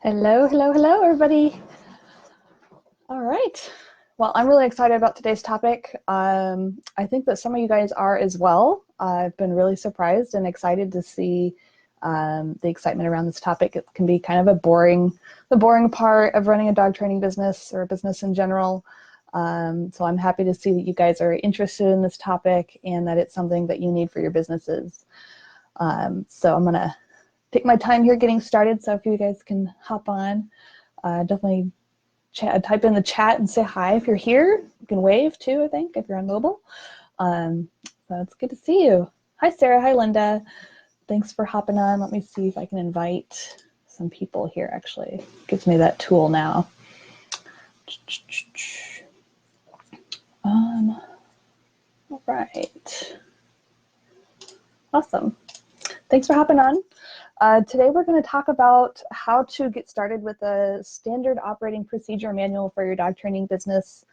Hello, hello, hello, everybody. All right. Well, I'm really excited about today's topic. I think that some of you guys are as well. I've been really surprised and excited to see the excitement around this topic. It can be kind of the boring part of running a dog training business or a business in general. So I'm happy to see that you guys are interested in this topic and that it's something that you need for your businesses. So I'm gonna take my time here getting started. So if you guys can hop on, definitely type in the chat and say hi if you're here. You can wave too, I think, if you're on mobile. So it's good to see you. Hi, Sarah. Hi, Linda. Thanks for hopping on. Let me see if I can invite some people here, actually. It gives me that tool now. All right. Awesome. Thanks for hopping on. Today we're going to talk about how to get started with a standard operating procedure manual for your dog training business.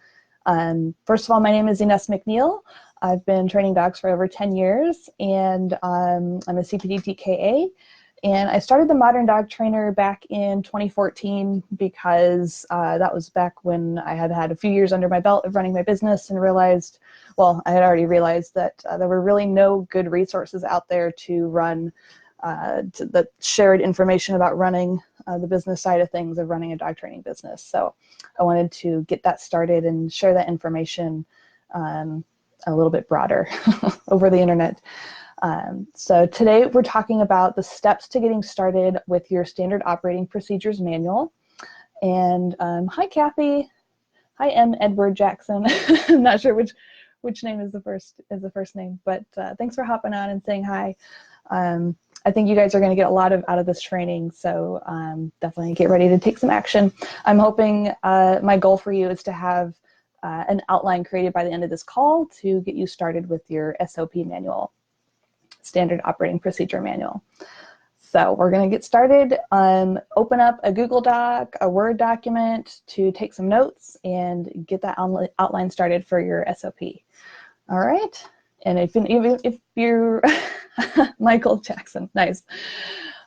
First of all, my name is Ines McNeil. I've been training dogs for over 10 years, and I'm a CPD DKA. And I started the Modern Dog Trainer back in 2014 because that was back when I had had a few years under my belt of running my business and realized, well, I had already realized that there were really no good resources out there to run that shared information about running the business side of things of running a dog training business. So I wanted to get that started and share that information a little bit broader over the internet. So today we're talking about the steps to getting started with your standard operating procedures manual. And hi, Kathy. Hi, M. Edward Jackson. I'm not sure which name is the first name, but thanks for hopping on and saying hi. I think you guys are going to get a lot out of this training, so definitely get ready to take some action. I'm hoping my goal for you is to have an outline created by the end of this call to get you started with your SOP manual, standard operating procedure manual. So we're going to get started. Open up a Google Doc, a Word document to take some notes and get that outline started for your SOP. All right. And if you're Michael Jackson, nice,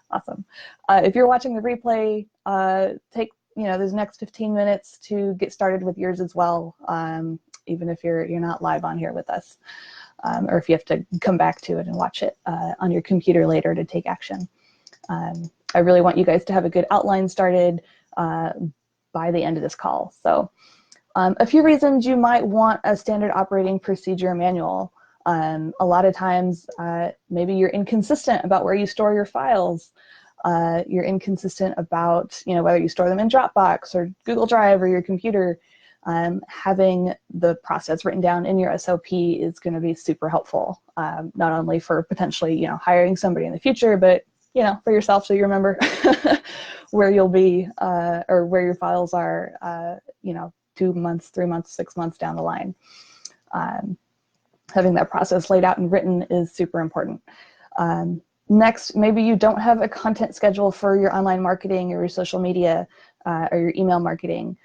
awesome. If you're watching the replay, take those next 15 minutes to get started with yours as well, even if you're not live on here with us, or if you have to come back to it and watch it on your computer later to take action. I really want you guys to have a good outline started by the end of this call. So a few reasons you might want a standard operating procedure manual. A lot of times, maybe you're inconsistent about where you store your files. You're inconsistent about whether you store them in Dropbox or Google Drive or your computer. Having the process written down in your SOP is going to be super helpful, not only for potentially hiring somebody in the future, but for yourself, so you remember where you'll be or where your files are 2 months, 3 months, 6 months down the line. Having that process laid out and written is super important. Next, maybe you don't have a content schedule for your online marketing or your social media or your email marketing.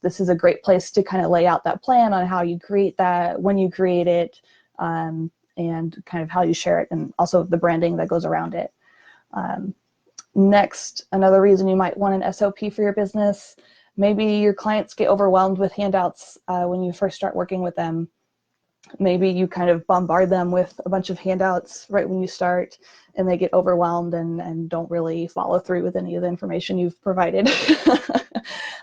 This is a great place to kind of lay out that plan on how you create that, when you create it, and kind of how you share it, and also the branding that goes around it. Next, another reason you might want an SOP for your business, maybe your clients get overwhelmed with handouts when you first start working with them. Maybe you kind of bombard them with a bunch of handouts right when you start, and they get overwhelmed and don't really follow through with any of the information you've provided.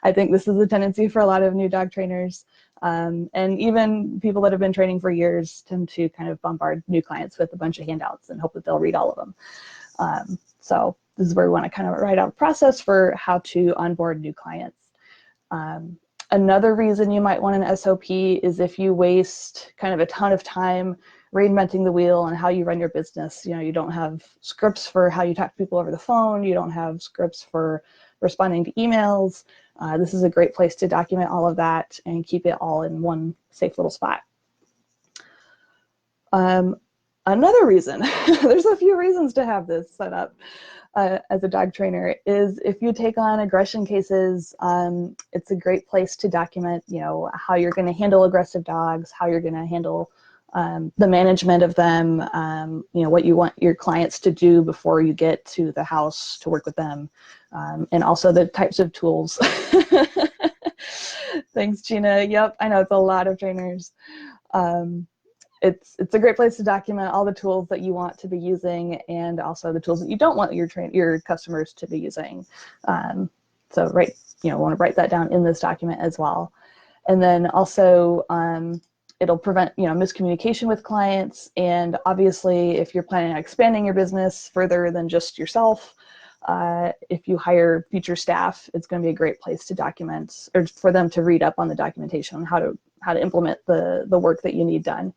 I think this is a tendency for a lot of new dog trainers, and even people that have been training for years tend to kind of bombard new clients with a bunch of handouts and hope that they'll read all of them. So this is where we want to kind of write out a process for how to onboard new clients. Another reason you might want an SOP is if you waste kind of a ton of time reinventing the wheel on how you run your business. You don't have scripts for how you talk to people over the phone. You don't have scripts for responding to emails. This is a great place to document all of that and keep it all in one safe little spot. Another reason, there's a few reasons to have this set up as a dog trainer, is if you take on aggression cases, it's a great place to document, how you're going to handle aggressive dogs, how you're going to handle the management of them, what you want your clients to do before you get to the house to work with them, and also the types of tools. Thanks, Gina. Yep, I know it's a lot of trainers. It's a great place to document all the tools that you want to be using and also the tools that you don't want your customers to be using. So want to write that down in this document as well. And then also it'll prevent miscommunication with clients, and obviously if you're planning on expanding your business further than just yourself, if you hire future staff, it's going to be a great place to document, or for them to read up on the documentation on how to implement the work that you need done.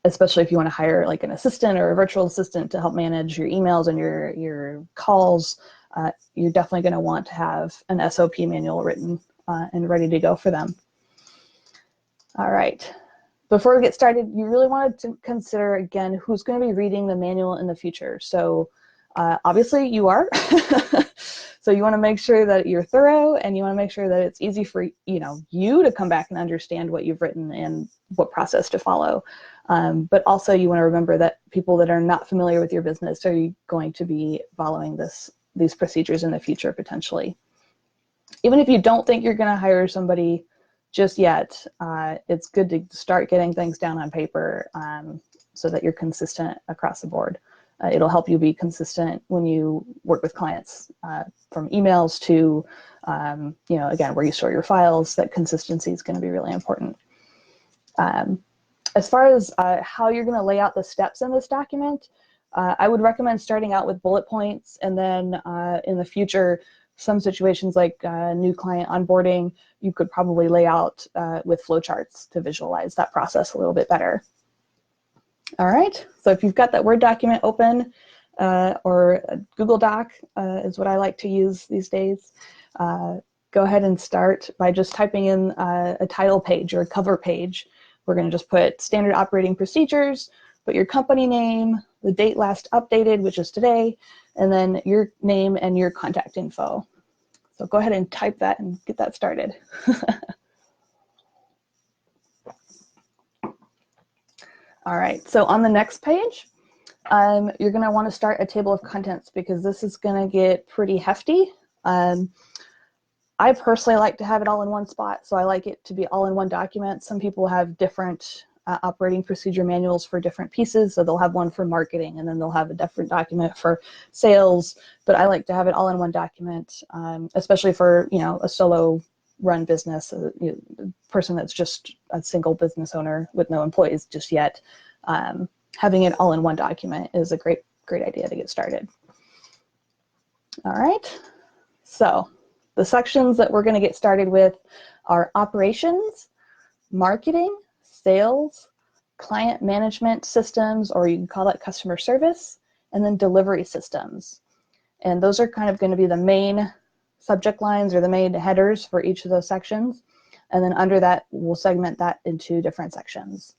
Especially if you want to hire like an assistant or a virtual assistant to help manage your emails and your calls, you're definitely going to want to have an SOP manual written and ready to go for them. All right. Before we get started, you really wanted to consider, again, who's going to be reading the manual in the future. So obviously you are. So you want to make sure that you're thorough, and you want to make sure that it's easy for you to come back and understand what you've written and what process to follow. But also you want to remember that people that are not familiar with your business are going to be following these procedures in the future potentially. Even if you don't think you're going to hire somebody just yet, it's good to start getting things down on paper so that you're consistent across the board. It'll help you be consistent when you work with clients, from emails to, again, where you store your files. That consistency is going to be really important. As far as how you're going to lay out the steps in this document, I would recommend starting out with bullet points, and then in the future, some situations like new client onboarding, you could probably lay out with flowcharts to visualize that process a little bit better. All right, so if you've got that Word document open, or a Google Doc is what I like to use these days, go ahead and start by just typing in a title page or a cover page. We're going to just put standard operating procedures, put your company name, the date last updated, which is today, and then your name and your contact info. So go ahead and type that and get that started. All right, so on the next page, you're going to want to start a table of contents, because this is going to get pretty hefty. I personally like to have it all in one spot, so I like it to be all in one document. Some people have different operating procedure manuals for different pieces, so they'll have one for marketing, and then they'll have a different document for sales, but I like to have it all in one document, especially for a solo run business, a person that's just a single business owner with no employees just yet. Having it all in one document is a great idea to get started. All right, so the sections that we're going to get started with are operations, marketing, sales, client management systems, or you can call that customer service, and then delivery systems. And those are kind of going to be the main subject lines or the main headers for each of those sections. And then under that, we'll segment that into different sections.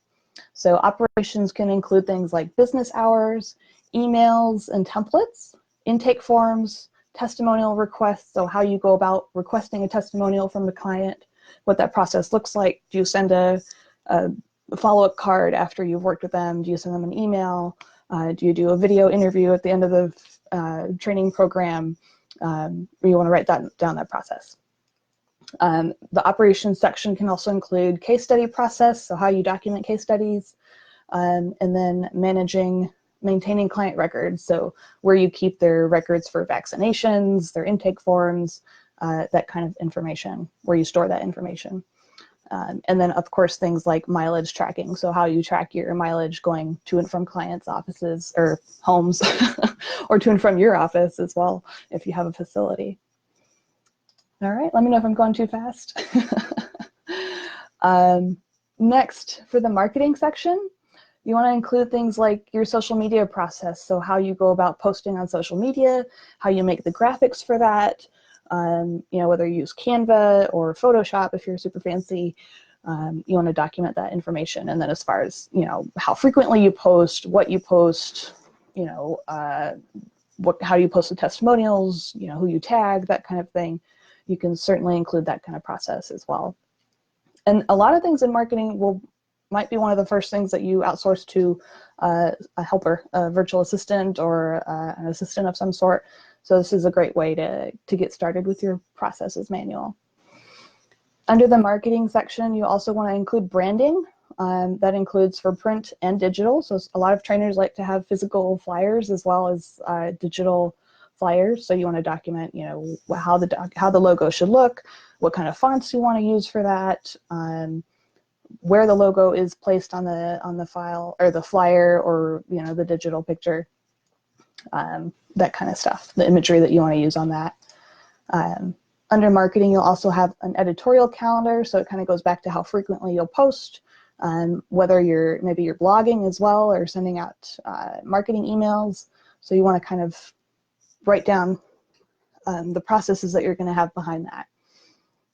So operations can include things like business hours, emails and templates, intake forms, testimonial requests, so how you go about requesting a testimonial from the client, what that process looks like. Do you send a follow-up card after you've worked with them? Do you send them an email? Do you do a video interview at the end of the training program? You want to write down that process. The operations section can also include case study process, so how you document case studies, and then maintaining client records, so where you keep their records for vaccinations, their intake forms, that kind of information, where you store that information. And then, of course, things like mileage tracking, so how you track your mileage going to and from clients' offices or homes, or to and from your office as well, if you have a facility. All right, let me know if I'm going too fast. Next, for the marketing section, you want to include things like your social media process, so how you go about posting on social media, how you make the graphics for that, whether you use Canva or Photoshop if you're super fancy. You want to document that information. And then as far as, how frequently you post, what you post, how you post the testimonials, who you tag, that kind of thing. You can certainly include that kind of process as well. And a lot of things in marketing will might be one of the first things that you outsource to a helper, a virtual assistant, or an assistant of some sort. So this is a great way to get started with your processes manual. Under the marketing section, you also want to include branding. That includes for print and digital. So a lot of trainers like to have physical flyers as well as digital flyers. So you want to document, how the logo should look, what kind of fonts you want to use for that, where the logo is placed on the file or the flyer, or the digital picture, that kind of stuff, the imagery that you want to use on that. Under marketing, you'll also have an editorial calendar, so it kind of goes back to how frequently you'll post, whether maybe you're blogging as well or sending out marketing emails. So you want to kind of write down the processes that you're going to have behind that,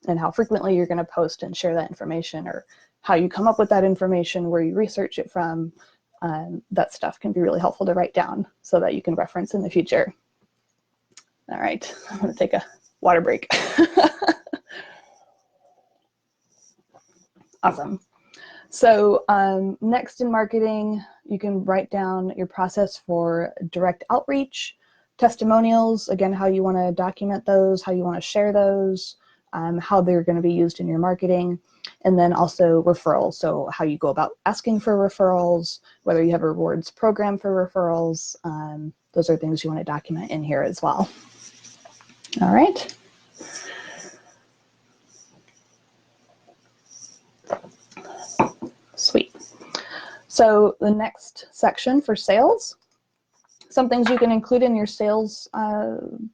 and how frequently you're going to post and share that information, or how you come up with that information, where you research it from. That stuff can be really helpful to write down so that you can reference in the future. All right, I'm going to take a water break. Awesome. So next in marketing, you can write down your process for direct outreach, testimonials, again, how you want to document those, how you want to share those, how they're going to be used in your marketing, and then also referrals. So how you go about asking for referrals, whether you have a rewards program for referrals. Those are things you want to document in here as well. All right. Sweet. So the next section for sales, some things you can include in your sales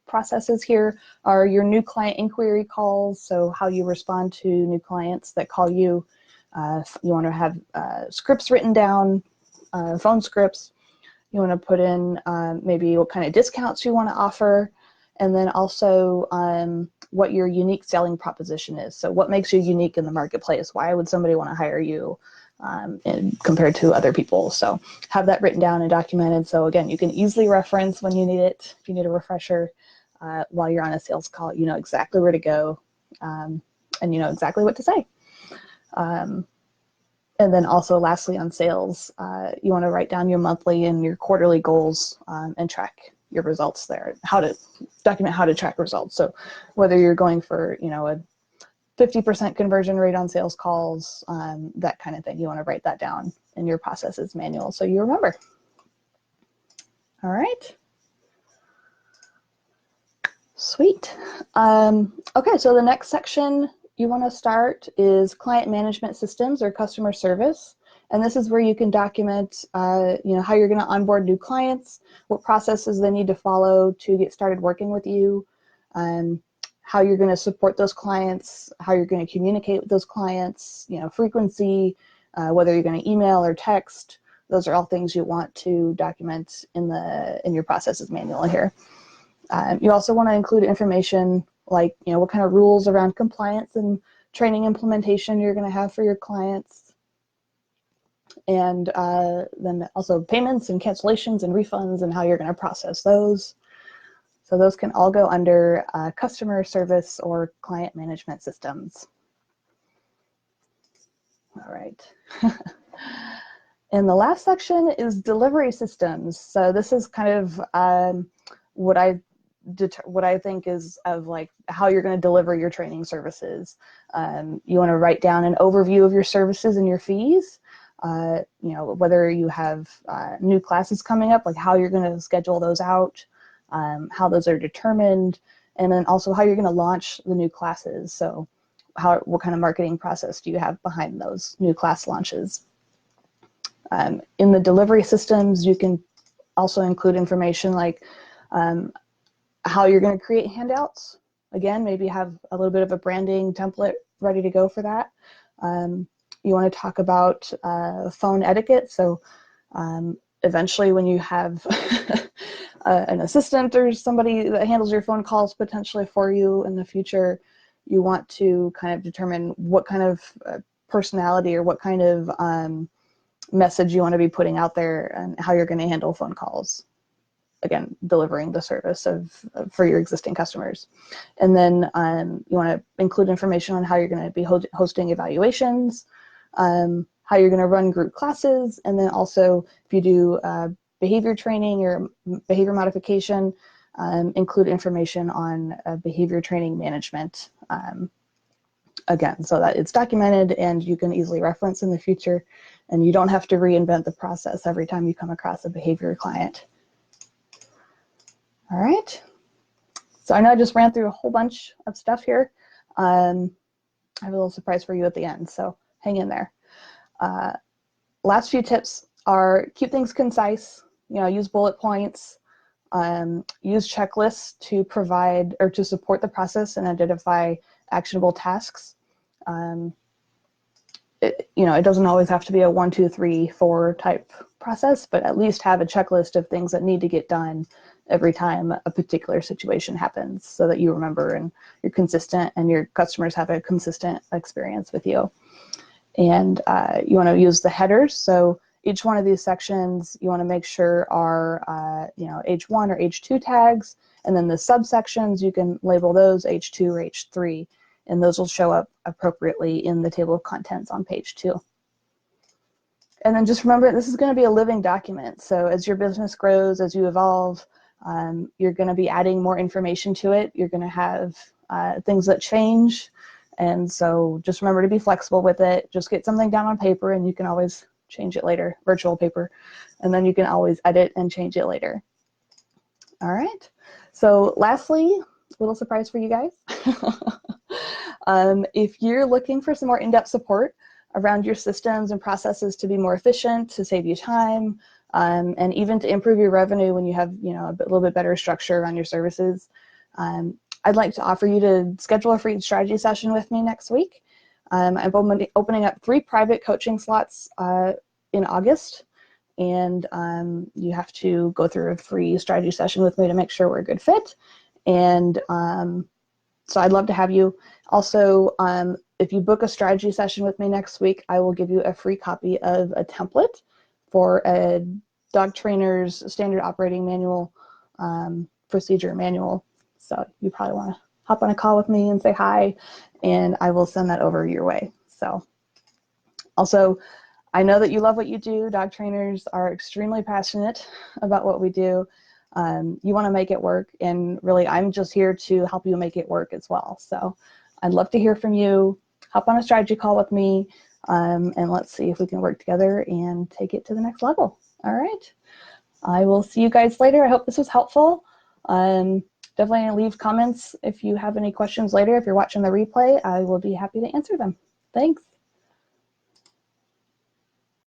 processes here are your new client inquiry calls. So how you respond to new clients that call you. You want to have scripts written down, phone scripts. You want to put in maybe what kind of discounts you want to offer, and then also what your unique selling proposition is. So what makes you unique in the marketplace? Why would somebody want to hire you compared to other people? So have that written down and documented. So again, you can easily reference when you need it. If you need a refresher while you're on a sales call, you know exactly where to go, and you know exactly what to say. And then also lastly on sales, you want to write down your monthly and your quarterly goals and track your results there, how to document how to track results. So whether you're going for, a 50% conversion rate on sales calls, that kind of thing, you want to write that down in your processes manual so you remember. All right. Sweet. Okay, so the next section you want to start is client management systems or customer service. And this is where you can document, how you're going to onboard new clients, what processes they need to follow to get started working with you, how you're going to support those clients, how you're going to communicate with those clients, frequency, whether you're going to email or text. Those are all things you want to document in your processes manual here. You also want to include information like, what kind of rules around compliance and training implementation you're going to have for your clients. And then also payments and cancellations and refunds and how you're going to process those. So those can all go under customer service or client management systems. All right. And the last section is delivery systems. So this is kind of what I think is of like how you're going to deliver your training services. You want to write down an overview of your services and your fees. Whether you have new classes coming up, like how you're going to schedule those out, how those are determined, and then also how you're going to launch the new classes. So what kind of marketing process do you have behind those new class launches? In the delivery systems, you can also include information like how you're going to create handouts. Again, maybe have a little bit of a branding template ready to go for that. You want to talk about phone etiquette. So eventually when you have an assistant or somebody that handles your phone calls potentially for you in the future, you want to kind of determine what kind of personality or what kind of message you want to be putting out there and how you're going to handle phone calls. Again, delivering the service for your existing customers. And then you want to include information on how you're going to be hosting evaluations, how how you're going to run group classes, and then also if you do behavior training or behavior modification, include information on behavior training management. Again, so that it's documented and you can easily reference in the future, and you don't have to reinvent the process every time you come across a behavior client. All right, so I know I just ran through a whole bunch of stuff here. I have a little surprise for you at the end, so hang in there. Last few tips are keep things concise, use bullet points, use checklists to provide or to support the process and identify actionable tasks. It doesn't always have to be a 1, 2, 3, 4 type process, but at least have a checklist of things that need to get done every time a particular situation happens, so that you remember and you're consistent and your customers have a consistent experience with you. And you want to use the headers. So each one of these sections you want to make sure are H1 or H2 tags, and then the subsections you can label those H2 or H3, and those will show up appropriately in the table of contents on page 2. And then just remember, this is going to be a living document. So as your business grows, as you evolve, you're going to be adding more information to it. You're going to have things that change. And so just remember to be flexible with it. Just get something down on paper and you can always change it later, virtual paper. And then you can always edit and change it later. All right. So lastly, little surprise for you guys. If you're looking for some more in-depth support around your systems and processes to be more efficient, to save you time, and even to improve your revenue when you have a little bit better structure around your services, I'd like to offer you to schedule a free strategy session with me next week. I'm opening up 3 private coaching slots in August, and you have to go through a free strategy session with me to make sure we're a good fit. And so I'd love to have you. Also, if you book a strategy session with me next week, I will give you a free copy of a template for a dog trainer's standard operating manual, procedure manual. So you probably want to hop on a call with me and say hi, and I will send that over your way. So also, I know that you love what you do. Dog trainers are extremely passionate about what we do. You want to make it work, and really I'm just here to help you make it work as well. So I'd love to hear from you. Hop on a strategy call with me, and let's see if we can work together and take it to the next level. All right. I will see you guys later. I hope this was helpful. Definitely leave comments if you have any questions later. If you're watching the replay, I will be happy to answer them. Thanks.